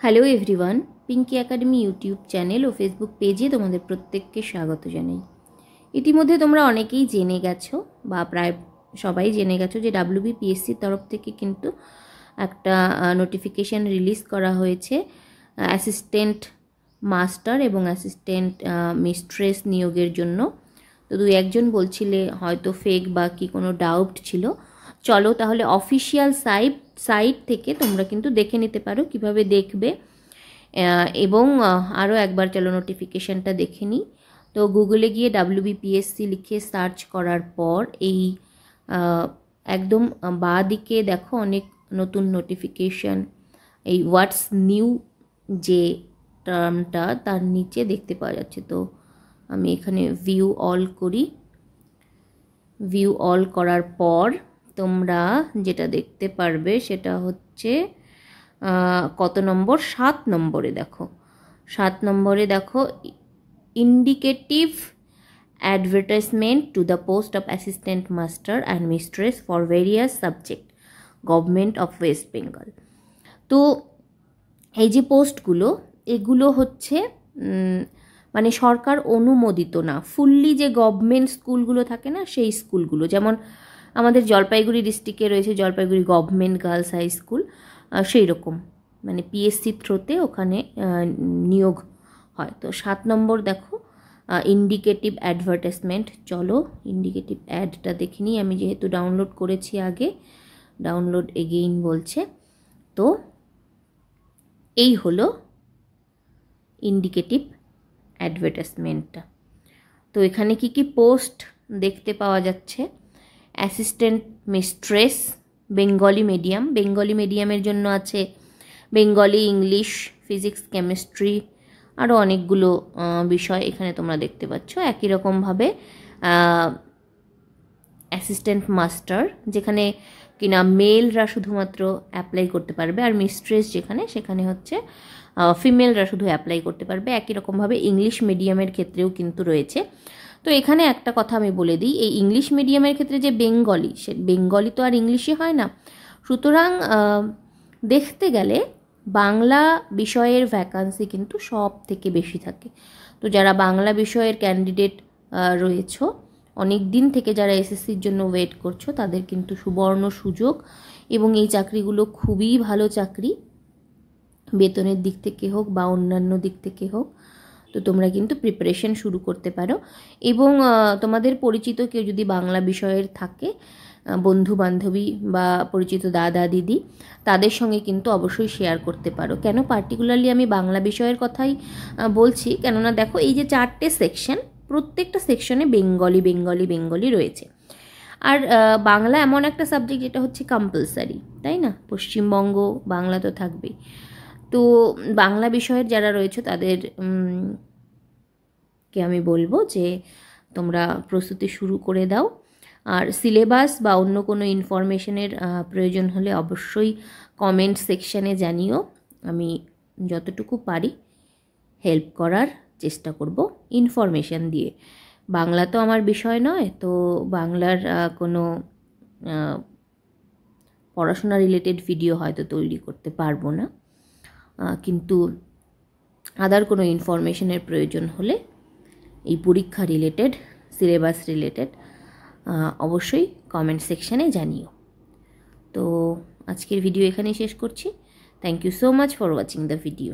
Hello everyone, Pinki Academy YouTube channel ও Facebook পেজে তোমাদের প্রত্যেককে স্বাগত জানাই। ইতিমধ্যে তোমরা অনেকেই জেনে গেছো বা প্রায় সবাই জেনে গেছো যে WBPSCর তরফ থেকে কিন্তু একটা নোটিফিকেশান রিলিজ করা হয়েছে অ্যাসিস্ট্যান্ট মাস্টার এবং অ্যাসিস্ট্যান্ট মিস্ট্রেস নিয়োগের জন্য। তো দুই একজন বলছিলে হয়তো ফেক বা কি কোনো ডাউট ছিল। চলো তাহলে অফিসিয়াল সাইট থেকে তোমরা কিন্তু দেখে নিতে পারো কিভাবে দেখবে, এবং আরও একবার চলো নোটিফিকেশানটা দেখে নিই। তো গুগলে গিয়ে WBPSC লিখে সার্চ করার পর এই একদম বাঁ দিকে দেখো অনেক নতুন নোটিফিকেশান, এই হোয়াটস নিউ যে টার্মটা তার নিচে দেখতে পাওয়া যাচ্ছে। তো আমি এখানে ভিউ অল করি। ভিউ অল করার পর তোমরা যেটা দেখতে পারবে সেটা হচ্ছে কত নম্বর, 7 নম্বরে দেখো। 7 নম্বরে দেখো indicative advertisement to the post of assistant master and mistress for various subject government of West Bengal. তো এই যে পোস্টগুলো, এগুলো হচ্ছে মানে সরকার অনুমোদিত না, ফুললি যে গভর্নমেন্ট স্কুলগুলো থাকে না সেই স্কুলগুলো, যেমন আমাদের জলপাইগুড়ি ডিস্ট্রিক্টে রয়েছে Jalpaiguri government girls high school, সেই রকম মানে পিএসসি থ্রোতে ওখানে নিয়োগ হয়। তো 7 নম্বর দেখো ইন্ডিকেটিভ অ্যাডভার্টাইজমেন্ট। চলো ইন্ডিকেটিভ অ্যাডটা দেখে নিই, আমি যেহেতু ডাউনলোড করেছি আগে, ডাউনলোড এগেইন বলছে। তো এই হলো ইন্ডিকেটিভ অ্যাডভার্টাইজমেন্টটা। তো এখানে কি কি পোস্ট দেখতে পাওয়া যাচ্ছে? Assistant mistress Bengali medium, Bengali মিডিয়ামের জন্য আছে বেঙ্গলি, ইংলিশ, ফিজিক্স, কেমিস্ট্রি, আরও অনেকগুলো বিষয় এখানে তোমরা দেখতে পাচ্ছ। একই রকমভাবে অ্যাসিস্ট্যান্ট মাস্টার, যেখানে কিনা মেলরা শুধুমাত্র অ্যাপ্লাই করতে পারবে, আর মিস্ট্রেস যেখানে সেখানে হচ্ছে ফিমেলরা শুধু অ্যাপ্লাই করতে পারবে। একই রকমভাবে ইংলিশ মিডিয়ামের ক্ষেত্রেও কিন্তু রয়েছে। তো এখানে একটা কথা আমি বলে দিই, এই ইংলিশ মিডিয়ামের ক্ষেত্রে যে বেঙ্গলি, সে বেঙ্গলি তো আর ইংলিশে হয় না, সুতরাং দেখতে গেলে বাংলা বিষয়ের ভ্যাকান্সি কিন্তু সব থেকে বেশি থাকে। তো যারা বাংলা বিষয়ের ক্যান্ডিডেট রয়েছ, অনেক দিন থেকে যারা এসএসসির জন্য ওয়েট করছো, তাদের কিন্তু সুবর্ণ সুযোগ, এবং এই চাকরিগুলো খুবই ভালো চাকরি, বেতনের দিক থেকে হোক বা অন্যান্য দিক থেকে হোক। তো তোমরা কিন্তু প্রিপারেশন শুরু করতে পারো, এবং তোমাদের পরিচিত কেউ যদি বাংলা বিষয়ের থাকে, বন্ধু বান্ধবী বা পরিচিত দাদা দিদি, তাদের সঙ্গে কিন্তু অবশ্যই শেয়ার করতে পারো। কেন পার্টিকুলারলি আমি বাংলা বিষয়ের কথাই বলছি, কেননা দেখো এই যে 4টে সেকশন, প্রত্যেকটা সেকশনে বেঙ্গলি বেঙ্গলি বেঙ্গলি রয়েছে। আর বাংলা এমন একটা সাবজেক্ট যেটা হচ্ছে কম্পালসারি, তাই না? পশ্চিমবঙ্গ বাংলা তো থাকবেই। তো বাংলা বিষয়ের যারা রয়েছে তাদের কে আমি বলবো যে তোমরা প্রস্তুতি শুরু করে দাও। আর সিলেবাস বা অন্য কোনো ইনফরমেশনের প্রয়োজন হলে অবশ্যই কমেন্ট সেকশানে জানিও, আমি যতটুকু পারি হেল্প করার চেষ্টা করব ইনফরমেশান দিয়ে। বাংলা তো আমার বিষয় নয়, তো বাংলার কোনো পড়াশোনা রিলেটেড ভিডিও হয়তো তৈরি করতে পারবো না, কিন্তু আদার কোনো ইনফরমেশনের প্রয়োজন হলে এই পরীক্ষা রিলেটেড, সিলেবাস রিলেটেড অবশ্যই কমেন্ট সেকশানে জানিও। তো আজকের ভিডিও এখানেই শেষ করছি। Thank you so much for watching the video.